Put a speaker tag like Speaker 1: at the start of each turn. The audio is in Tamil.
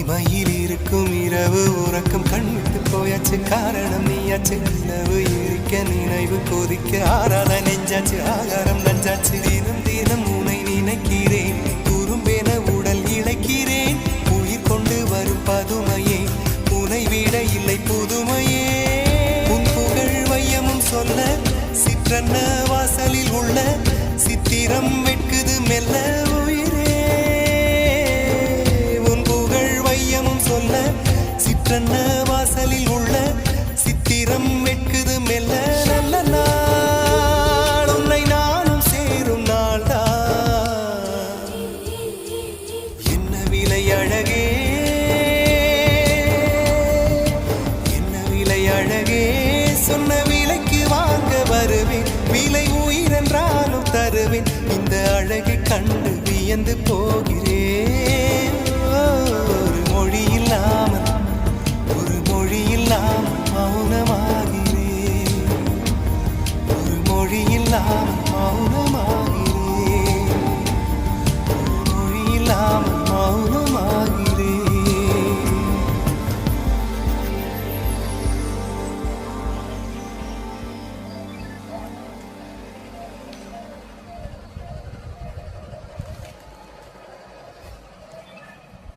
Speaker 1: தனிமையில் இருக்கும் இரவு உறக்கம் கண்விட்டு போயாச்சு காரணம் நீயாச்சு நிலவு இருக்க நினைவு கொதிக்க ஆறாத நெஞ்சாச்சு ஆகாரம் நஞ்சாச்சு தினம் தினம் உனை நினைக்கிறேன் குறும்பென உடல் இழைக்கிறேன் உயிர் கொண்டு வரும் பதுமையே உனை விட இல்லை புதுமையே உன் புகழ் வையமும் சொல்ல சிற்றன்ன வாசலில் உள்ள சித்திரம் வெட்குது மெல்ல சிற்றன்ன வாசலில் உள்ள சித்திரம் வெட்குது மெல்ல நல்ல நாள் உன்னை நானும் சேரும் நாள்தான் என்ன விலை அழகே என்ன விலை அழகே சொன்ன விலைக்கு வாங்க வருவேன் விலை உயிரென்றாலும் தருவேன் இந்த அழகை கண்டு வியந்து போகிறேன் ஒரு மொழி இல்லாமல் மௌனமாகிறேன் ஒரு மொழி இல்லாமல் மௌனமாக